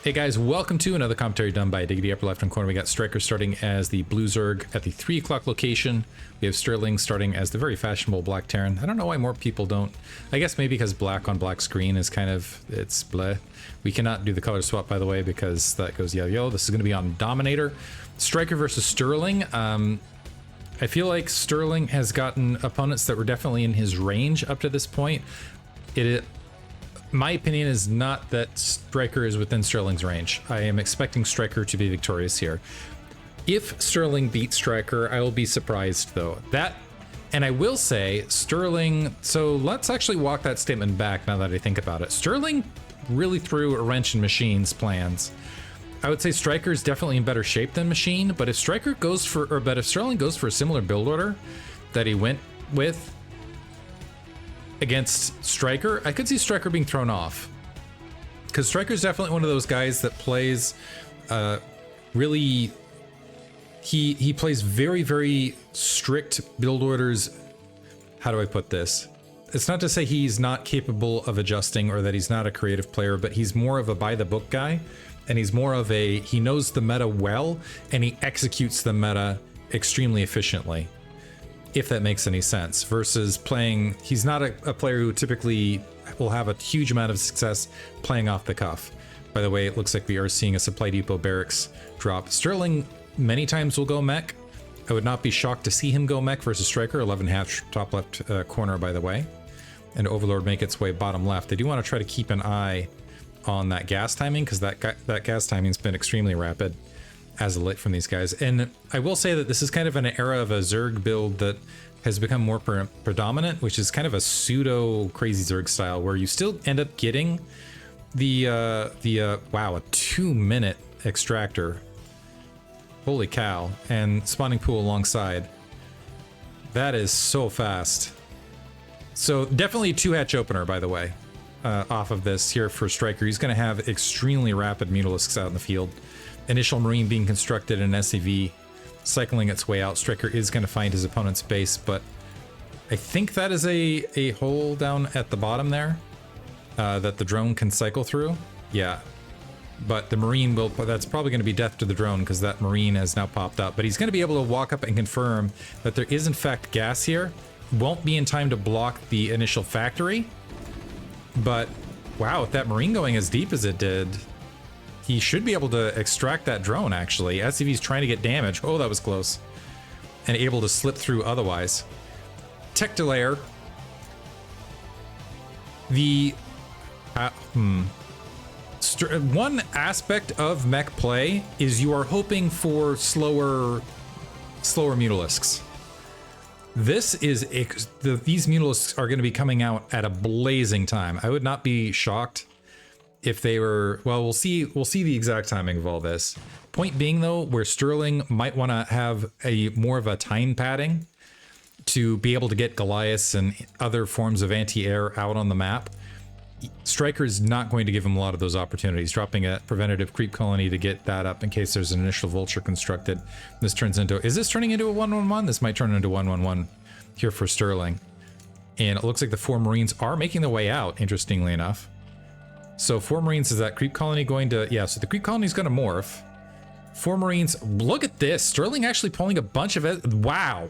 Hey guys, welcome to another commentary done by Diggity. Upper left hand corner, we got Stryker starting as the Blue Zerg at the 3 o'clock location. We have Sterling starting as the very fashionable Black Terran. I don't know why more people don't. I guess maybe because black on black screen is kind of, it's bleh. We cannot do the color swap, by the way, because that goes yo-yo. This is going to be on Dominator. Stryker versus Sterling. I feel like Sterling has gotten opponents that were definitely in his range up to this point. My opinion is not that Stryker is within Sterling's range. I am expecting Stryker to be victorious here. If Sterling beats Stryker, I will be surprised though. And I will say Sterling, so let's actually walk that statement back now that I think about it. Sterling really threw a wrench in Machine's plans. I would say Stryker is definitely in better shape than Machine, but if Stryker goes for, but if Sterling goes for a similar build order that he went with against Stryker, I could see Stryker being thrown off. Because Stryker's definitely one of those guys that plays really, he plays very, very strict build orders. How do I put this? It's not to say he's not capable of adjusting or that he's not a creative player, but he's more of a by the book guy. And he's more of a, he knows the meta well, and he executes the meta extremely efficiently, if that makes any sense, versus playing, he's not a player who typically will have a huge amount of success playing off the cuff. By the way, it looks like we are seeing a Supply Depot barracks drop. Sterling many times will go mech. I would not be shocked to see him go mech versus Stryker. 11 half top left corner, by the way. And Overlord make its way bottom left. They do want to try to keep an eye on that gas timing, because that gas timing's been extremely rapid as of late from these guys. And I will say that this is kind of an era of a Zerg build that has become more predominant, which is kind of a pseudo crazy Zerg style where you still end up getting the wow, a 2-minute extractor. Holy cow. And spawning pool alongside. That is so fast. So definitely a 2-hatch opener, by the way, off of this here for Stryker. He's going to have extremely rapid mutalisks out in the field. Initial Marine being constructed in SCV, cycling its way out. Stryker is going to find his opponent's base, but I think that is a hole down at the bottom there that the drone can cycle through. Yeah, but the Marine will, that's probably going to be death to the drone because that Marine has now popped up, but he's going to be able to walk up and confirm that there is in fact gas here. Won't be in time to block the initial factory, but wow, with that Marine going as deep as it did, he should be able to extract that drone, actually. SCV's trying to get damage. Oh, that was close. And able to slip through otherwise. Tech delayer. The... one aspect of mech play is you are hoping for slower mutalisks. This is... these mutalisks are going to be coming out at a blazing time. I would not be shocked if they were, well, we'll see the exact timing of all this. Point being though, where Sterling might want to have a more of a time padding to be able to get Goliaths and other forms of anti-air out on the map, Stryker is not going to give him a lot of those opportunities, dropping a preventative creep colony to get that up in case there's an initial vulture constructed. This turns into, is this turning into a 1-1-1? This might turn into 1-1-1 here for Sterling. And it looks like the 4 Marines are making their way out, interestingly enough. So 4 Marines, is that creep colony going to... Yeah, so the creep colony is going to morph. 4 Marines... Look at this. Sterling actually pulling a bunch of... Wow.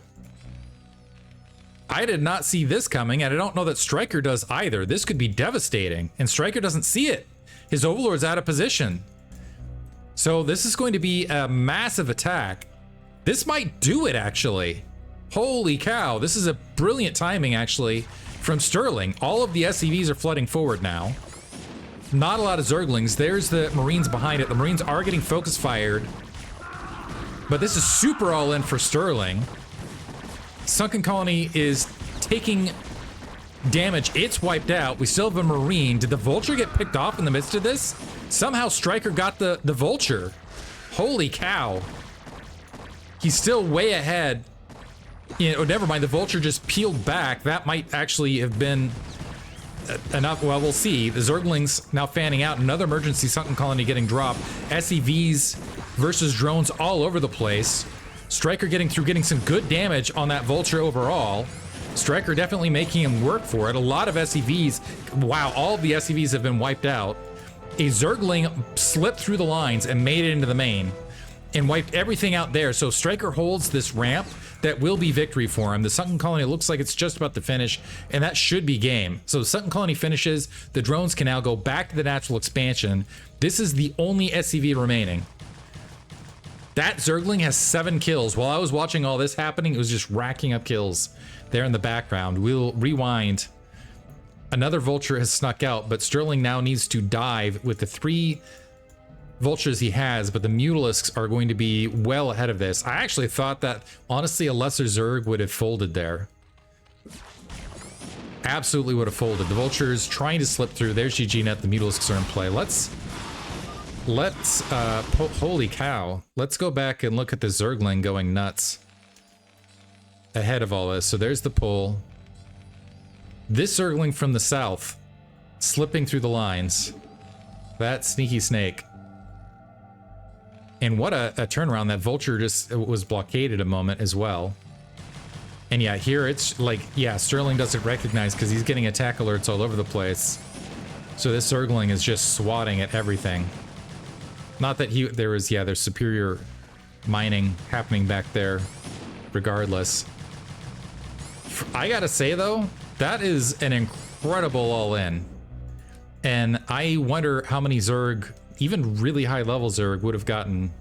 I did not see this coming, and I don't know that Stryker does either. This could be devastating, and Stryker doesn't see it. His Overlord's out of position. So this is going to be a massive attack. This might do it, actually. Holy cow. This is a brilliant timing, actually, from Sterling. All of the SCVs are flooding forward now. Not a lot of Zerglings. There's the Marines behind it. The Marines are getting focus fired. But this is super all in for Sterling. Sunken Colony is taking damage. It's wiped out. We still have a Marine. Did the Vulture get picked off in the midst of this? Somehow Stryker got the Vulture. Holy cow. He's still way ahead. Oh, never mind. The Vulture just peeled back. That might actually have been... enough. Well, we'll see. The Zerglings now fanning out. Another emergency Sunken Colony getting dropped. SCVs versus drones all over the place. Stryker getting through, getting some good damage on that Vulture overall. Stryker definitely making him work for it. A lot of SCVs. Wow, all of the SCVs have been wiped out. A Zergling slipped through the lines and made it into the main and wiped everything out there. So Stryker holds this ramp that will be victory for him. The Sunken Colony looks like it's just about to finish, and that should be game. So the Sunken Colony finishes, the drones can now go back to the natural expansion. This is the only SCV remaining. That Zergling has 7 kills. While I was watching all this happening, it was just racking up kills there in the background. We'll rewind. Another vulture has snuck out, but Sterling now needs to dive with the 3 vultures he has, but the Mutalisks are going to be well ahead of this. I actually thought that, honestly, a lesser Zerg would have folded there. Absolutely would have folded. The vultures trying to slip through. There's GGNet. The Mutalisks are in play. Let's holy cow. Let's go back and look at the Zergling going nuts ahead of all this. So there's the pull. This Zergling from the south slipping through the lines. That sneaky snake. And what a turnaround. That vulture just was blockaded a moment as well. And yeah, here it's like, yeah, Sterling doesn't recognize because he's getting attack alerts all over the place. So this Zergling is just swatting at everything. Not that there's superior mining happening back there regardless. I gotta say though, that is an incredible all-in. And I wonder how many Zerg, even really high level Zerg, would have gotten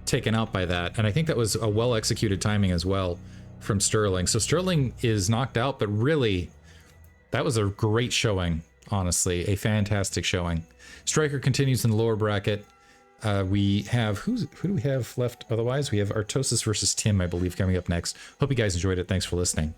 taken out by that. And I think that was a well-executed timing as well from Sterling. So Sterling is knocked out, but really, that was a great showing, honestly. A fantastic showing. Stryker continues in the lower bracket. We have, who do we have left otherwise? We have Artosis versus Tim, I believe, coming up next. Hope you guys enjoyed it. Thanks for listening.